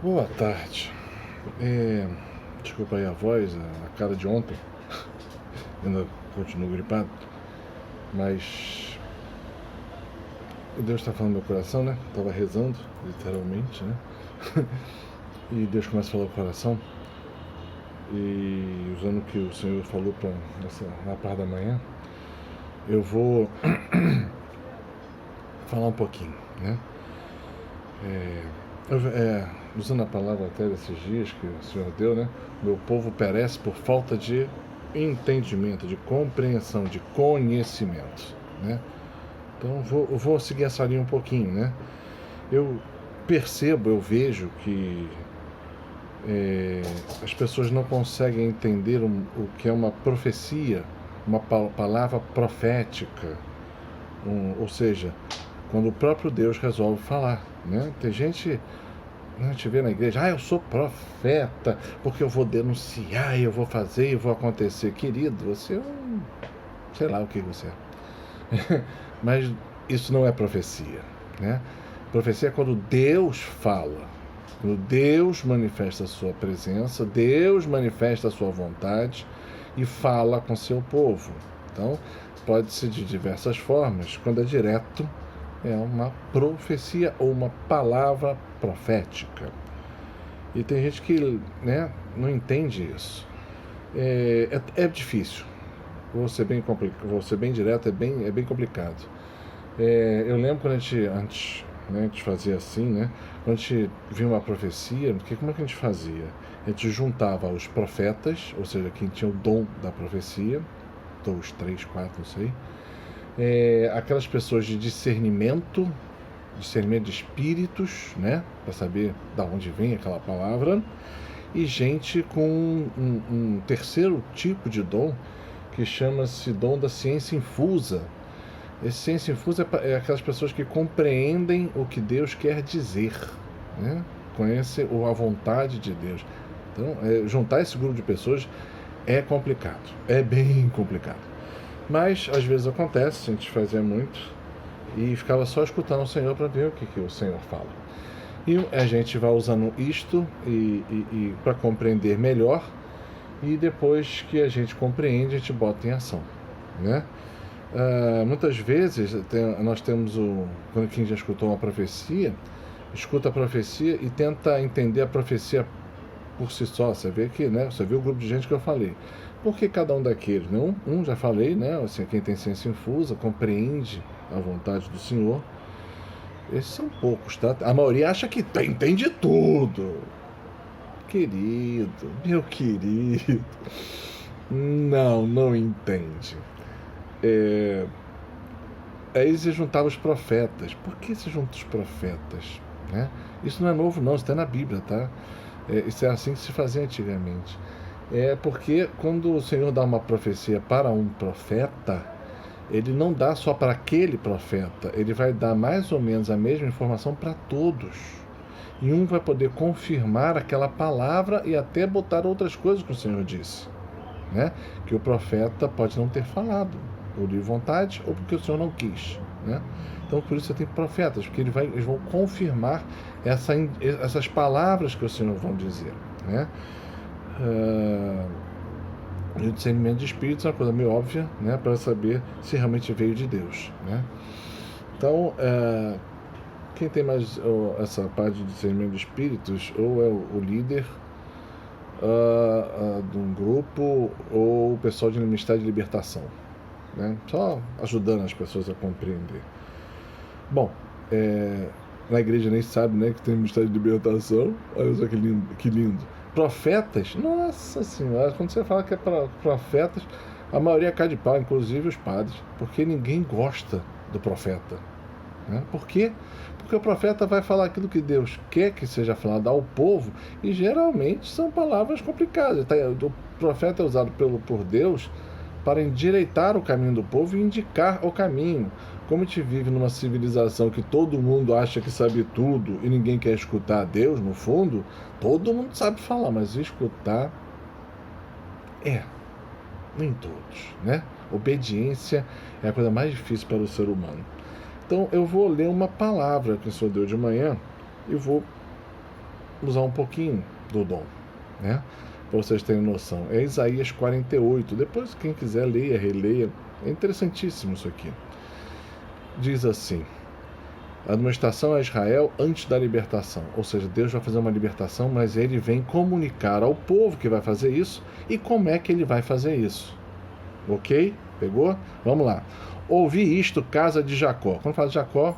Boa tarde. Desculpa aí a voz, a cara de ontem. Ainda continuo gripado. Mas Deus está falando no meu coração, né? Estava rezando, literalmente, né? E Deus começa a falar no coração. E usando o que o Senhor falou na parte da manhã, eu vou falar um pouquinho, né? Usando a palavra até desses dias que o Senhor deu, né? Meu povo perece por falta de entendimento, de compreensão, de conhecimento, né? Então eu vou seguir essa linha um pouquinho, né? Eu percebo, eu vejo que as pessoas não conseguem entender o que é uma profecia, uma palavra profética, ou seja, quando o próprio Deus resolve falar, né? Tem gente, a gente vê na igreja, eu sou profeta, porque eu vou denunciar, eu vou fazer, eu vou acontecer. Querido, você é um... sei lá o que você é. Mas isso não é profecia, né? Profecia é quando Deus fala, quando Deus manifesta a sua presença, Deus manifesta a sua vontade e fala com seu povo. Então, pode ser de diversas formas. Quando é direto, é uma profecia ou uma palavra profética. E tem gente que, né, não entende isso. É difícil. Vou ser bem direto, é bem complicado. Eu lembro quando a gente fazia assim, né? Quando a gente via uma profecia, como é que a gente fazia? A gente juntava os profetas, ou seja, quem tinha o dom da profecia, 2, 3, 4, não sei, aquelas pessoas de discernimento de espíritos, né? Para saber de onde vem aquela palavra, e gente com um terceiro tipo de dom, que chama-se dom da ciência infusa. Esse ciência infusa é aquelas pessoas que compreendem o que Deus quer dizer, né? Conhecem a vontade de Deus. Então, juntar esse grupo de pessoas é complicado, é bem complicado. Mas, às vezes acontece, a gente fazia muito, e ficava só escutando o Senhor para ver o que o Senhor fala. E a gente vai usando isto e para compreender melhor, e depois que a gente compreende, a gente bota em ação, né? Muitas vezes nós temos quando quem já escutou uma profecia, escuta a profecia e tenta entender a profecia por si só. Você vê que, né? Você vê o grupo de gente que eu falei. Por que cada um daqueles? Né? Já falei, né? Assim, quem tem ciência infusa compreende a vontade do Senhor. Esses são poucos, tá? A maioria acha que entende tudo. Querido, meu querido, não entende. Aí se juntava os profetas. Por que se juntam os profetas? Né? Isso não é novo, não. Isso está na Bíblia, tá? Isso é assim que se fazia antigamente. Porque quando o Senhor dá uma profecia para um profeta, ele não dá só para aquele profeta. Ele vai dar mais ou menos a mesma informação para todos. E um vai poder confirmar aquela palavra e até botar outras coisas que o Senhor disse, né? Que o profeta pode não ter falado, ou de vontade, ou porque o Senhor não quis, né? Então, por isso você tem profetas, porque eles vão confirmar essas palavras que o Senhor vão dizer, né? O discernimento de espíritos é uma coisa meio óbvia, né? Para saber se realmente veio de Deus, né? Então, quem tem mais essa parte de discernimento de espíritos, ou é o líder de um grupo, ou o pessoal de Ministério de Libertação, né? Só ajudando as pessoas a compreender. Bom, na igreja nem sabe, né, que tem Ministério de Libertação. Olha só que lindo. Profetas, nossa senhora, quando você fala que é para profetas, a maioria cai de pau, inclusive os padres, porque ninguém gosta do profeta, né? Por quê? Porque o profeta vai falar aquilo que Deus quer que seja falado ao povo, e geralmente são palavras complicadas. O profeta é usado por Deus para endireitar o caminho do povo e indicar o caminho. Como a gente vive numa civilização que todo mundo acha que sabe tudo e ninguém quer escutar a Deus, no fundo, todo mundo sabe falar, mas escutar nem todos, né? Obediência é a coisa mais difícil para o ser humano. Então eu vou ler uma palavra que o Senhor deu de manhã e vou usar um pouquinho do dom, né? Para vocês terem noção. É Isaías 48. Depois, quem quiser, leia, releia. É interessantíssimo isso aqui. Diz assim: a admoestação a Israel antes da libertação. Ou seja, Deus vai fazer uma libertação, mas ele vem comunicar ao povo que vai fazer isso e como é que ele vai fazer isso. Ok? Pegou? Vamos lá. Ouvi isto, casa de Jacó. Quando fala de Jacó,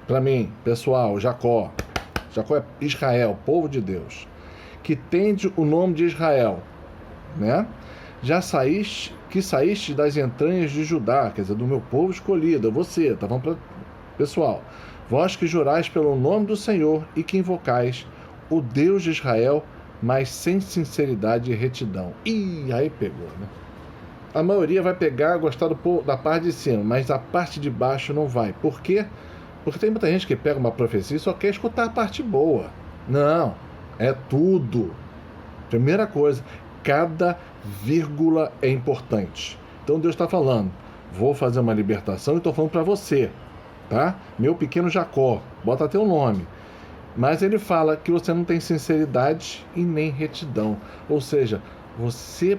para mim, pessoal, Jacó. Jacó é Israel, povo de Deus. Que tende o nome de Israel, né? Que saíste das entranhas de Judá, quer dizer, do meu povo escolhido, você, tá? Vamos para pessoal. Vós que jurais pelo nome do Senhor e que invocais o Deus de Israel, mas sem sinceridade e retidão. Ih, aí pegou, né? A maioria vai pegar, gostar da parte de cima, mas a parte de baixo não vai. Por quê? Porque tem muita gente que pega uma profecia e só quer escutar a parte boa. Não, é tudo. Primeira coisa, cada vírgula é importante. Então Deus está falando, vou fazer uma libertação e estou falando para você, tá? Meu pequeno Jacó, bota teu nome. Mas ele fala que você não tem sinceridade e nem retidão. Ou seja, você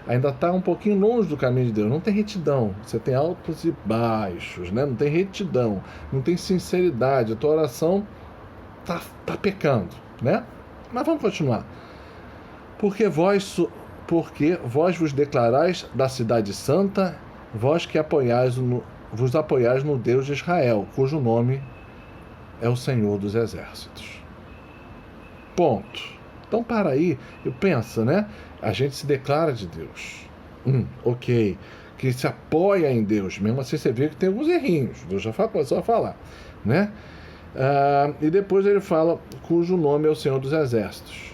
ainda está um pouquinho longe do caminho de Deus. Não tem retidão. Você tem altos e baixos, né? Não tem retidão. Não tem sinceridade. A tua oração tá pecando, né? Mas vamos continuar. Porque vós vos declarais da cidade santa, vós que vos apoiais no Deus de Israel, cujo nome é o Senhor dos Exércitos. Ponto. Então, para aí, pensa, né? A gente se declara de Deus. Ok. Que se apoia em Deus. Mesmo assim, você vê que tem alguns errinhos. Deus já começou a falar, né? E depois ele fala, cujo nome é o Senhor dos Exércitos.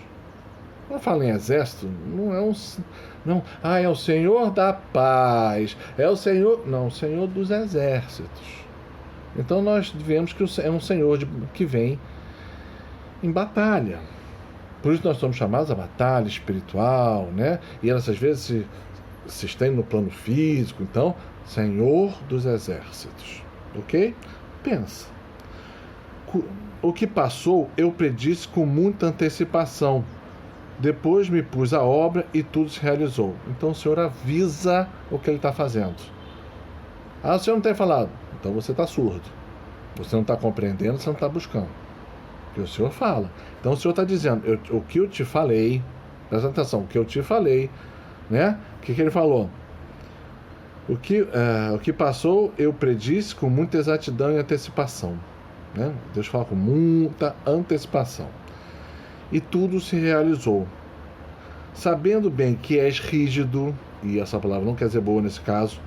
Quando fala em exército, não é é o Senhor da paz. É o Senhor... Não, o Senhor dos Exércitos. Então nós vemos que é um Senhor que vem em batalha. Por isso nós somos chamados a batalha espiritual, né? E elas às vezes se estendem no plano físico. Então, Senhor dos Exércitos. Ok? Pensa. O que passou eu predisse com muita antecipação. Depois me pus à obra e tudo se realizou. Então o Senhor avisa o que ele está fazendo. O Senhor não tem falado. Então você está surdo. Você não está compreendendo, você não está buscando. Porque o Senhor fala. Então o Senhor está dizendo, o que eu te falei, presta atenção, o que eu te falei, né? O que ele falou? O que passou eu predisse com muita exatidão e antecipação. Né? Deus fala com muita antecipação. E tudo se realizou. Sabendo bem que és rígido, e essa palavra não quer dizer boa nesse caso,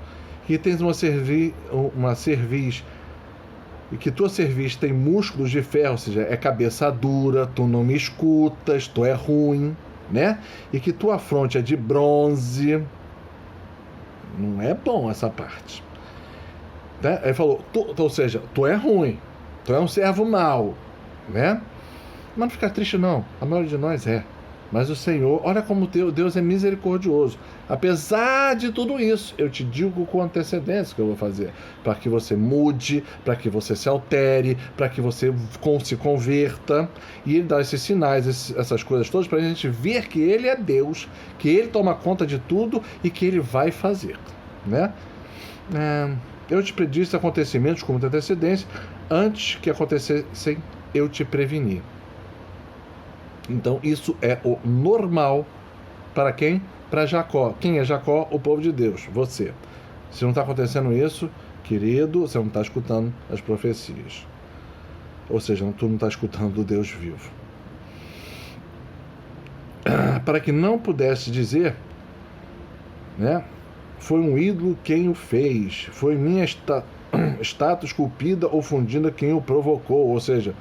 que tens uma cerviz, e que tua cerviz tem músculos de ferro, ou seja, é cabeça dura, tu não me escutas, tu é ruim, né? E que tua fronte é de bronze. Não é bom essa parte. Né? Ele falou, ou seja, tu é ruim, tu é um servo mau, né? Mas não fica triste não, a maioria de nós é. Mas o Senhor, olha como Deus é misericordioso. Apesar de tudo isso, eu te digo com antecedência o que eu vou fazer. Para que você mude, para que você se altere, para que você se converta. E Ele dá esses sinais, essas coisas todas, para a gente ver que Ele é Deus, que Ele toma conta de tudo e que Ele vai fazer. Né? Eu te predisse acontecimentos com muita antecedência. Antes que acontecessem, eu te preveni. Então isso é o normal para quem? Para Jacó. Quem é Jacó? O povo de Deus, você. Se não está acontecendo isso, querido, você não está escutando as profecias. Ou seja, tu não está escutando o Deus vivo. Para que não pudesse dizer, né? Foi um ídolo quem o fez, foi minha estátua esculpida ou fundida quem o provocou, ou seja,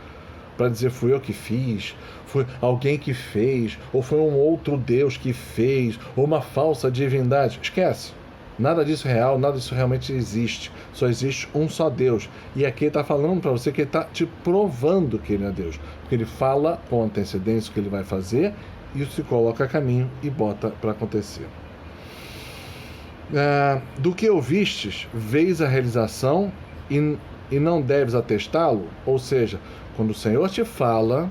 para dizer fui eu que fiz, foi alguém que fez, ou foi um outro Deus que fez, ou uma falsa divindade. Esquece. Nada disso é real, nada disso realmente existe. Só existe um só Deus. E aqui ele está falando para você que ele está te provando que ele é Deus. Porque ele fala com antecedência o que ele vai fazer, e isso se coloca a caminho e bota para acontecer. Do que ouvistes, vês a realização e não deves atestá-lo? Ou seja, quando o Senhor te fala,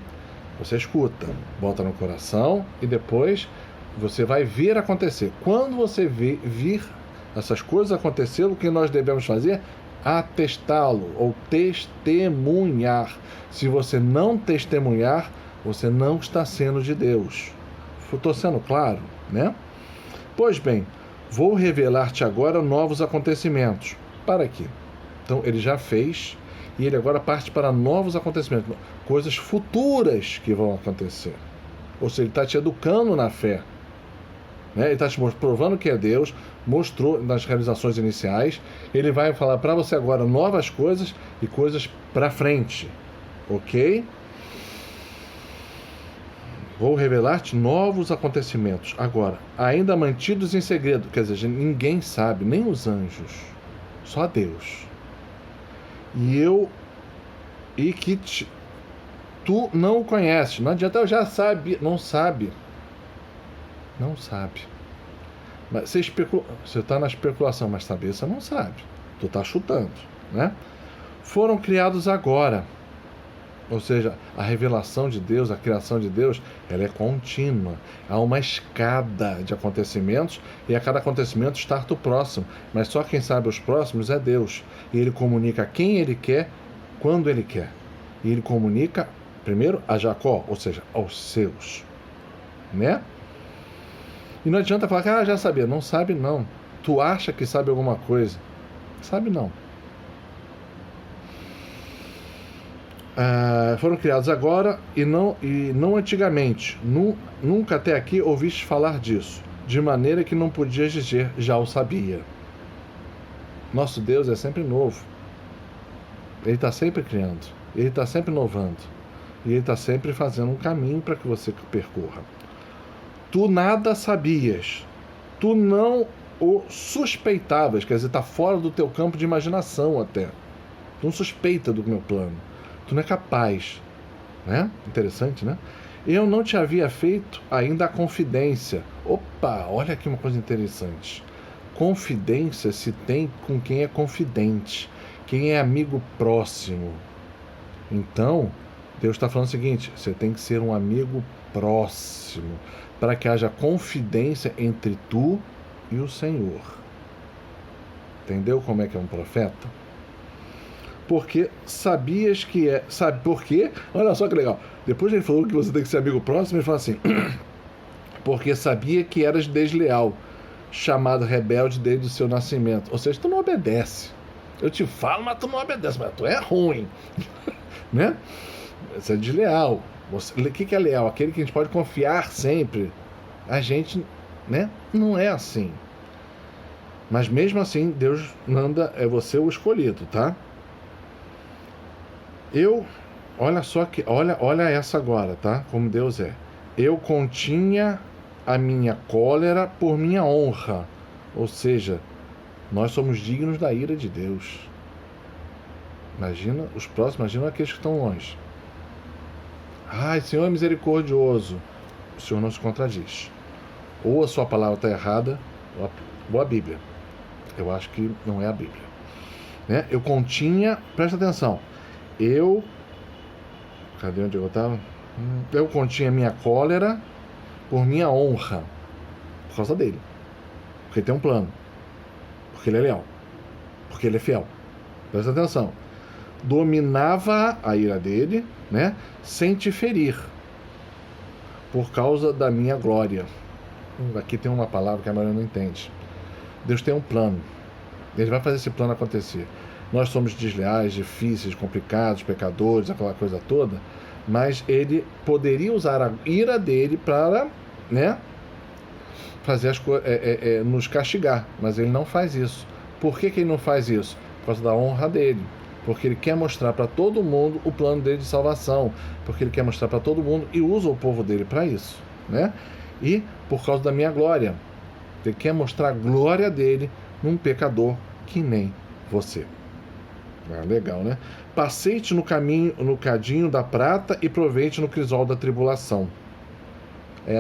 Você escuta, bota no coração e depois você vai ver acontecer. Quando você vir essas coisas acontecer, o que nós devemos fazer? Atestá-lo ou testemunhar. Se você não testemunhar, você não está sendo de Deus. Estou sendo claro, né? Pois bem, vou revelar-te agora novos acontecimentos. Para quê? Então, ele já fez e ele agora parte para novos acontecimentos, coisas futuras que vão acontecer. Ou seja, ele está te educando na fé. Né? Ele está te provando que é Deus, mostrou nas realizações iniciais. Ele vai falar para você agora novas coisas e coisas para frente. Ok? Vou revelar-te novos acontecimentos. Agora, ainda mantidos em segredo. Quer dizer, ninguém sabe, nem os anjos. Só Deus. E que tu não conheces. Não adianta, eu já sabia. Não sabe. Não sabe. Mas você está na especulação, mas saber você não sabe. Tu está chutando, né? Foram criados agora. Ou seja, a revelação de Deus, a criação de Deus, ela é contínua. Há uma escada de acontecimentos e a cada acontecimento está o próximo. Mas só quem sabe os próximos é Deus. E Ele comunica a quem Ele quer, quando Ele quer. E Ele comunica, primeiro, a Jacó, ou seja, aos seus. Né? E não adianta falar que já sabia. Não sabe, não. Tu acha que sabe alguma coisa. Sabe, não. Foram criados agora e não antigamente. Nunca até aqui ouviste falar disso, de maneira que não podias dizer, já o sabia. Nosso Deus é sempre novo. Ele está sempre criando, Ele está sempre inovando, e Ele está sempre fazendo um caminho para que você percorra. Tu nada sabias, tu não o suspeitavas, quer dizer, está fora do teu campo de imaginação até. Tu não suspeita do meu plano. Tu não é capaz, né? Interessante, né? Eu não te havia feito ainda a confidência. Opa, olha aqui uma coisa interessante. Confidência se tem com quem é confidente, quem é amigo próximo. Então, Deus está falando o seguinte, você tem que ser um amigo próximo, para que haja confidência entre tu e o Senhor. Entendeu como é que é um profeta? Porque sabias que é... Sabe por quê? Olha só que legal. Depois ele falou que você tem que ser amigo próximo, ele fala assim... Porque sabia que eras desleal, chamado rebelde desde o seu nascimento. Ou seja, tu não obedece. Eu te falo, mas tu não obedece. Mas tu é ruim. Né? Você é desleal. O que é leal? Aquele que a gente pode confiar sempre. A gente, né? Não é assim. Mas mesmo assim, Deus manda... É você o escolhido, tá? Olha só que, olha essa agora, tá? Como Deus é. Eu continha a minha cólera por minha honra. Ou seja, nós somos dignos da ira de Deus. Imagina os próximos, imagina aqueles que estão longe. Ai, Senhor é misericordioso. O Senhor não se contradiz. Ou a sua palavra está errada, ou a Bíblia. Eu acho que não é a Bíblia. Né? Eu continha, presta atenção. Cadê onde eu estava? Eu continha minha cólera por minha honra. Por causa dele. Porque ele tem um plano. Porque ele é leal. Porque ele é fiel. Presta atenção. Dominava a ira dele, né? Sem te ferir. Por causa da minha glória. Aqui tem uma palavra que a maioria não entende. Deus tem um plano. Ele vai fazer esse plano acontecer. Nós somos desleais, difíceis, complicados, pecadores, aquela coisa toda, mas ele poderia usar a ira dele para, né, fazer nos castigar, mas ele não faz isso. Por que ele não faz isso? Por causa da honra dele, porque ele quer mostrar para todo mundo o plano dele de salvação, porque ele quer mostrar para todo mundo e usa o povo dele para isso, né? E por causa da minha glória, ele quer mostrar a glória dele num pecador que nem você. Legal, né? Passei-te no caminho, no cadinho da prata e provei-te no crisol da tribulação. É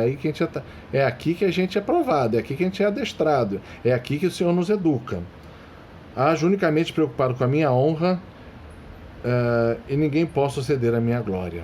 aqui que a gente é provado, é aqui que a gente é adestrado, é aqui que o Senhor nos educa. Haja unicamente preocupado com a minha honra e ninguém possa ceder a minha glória.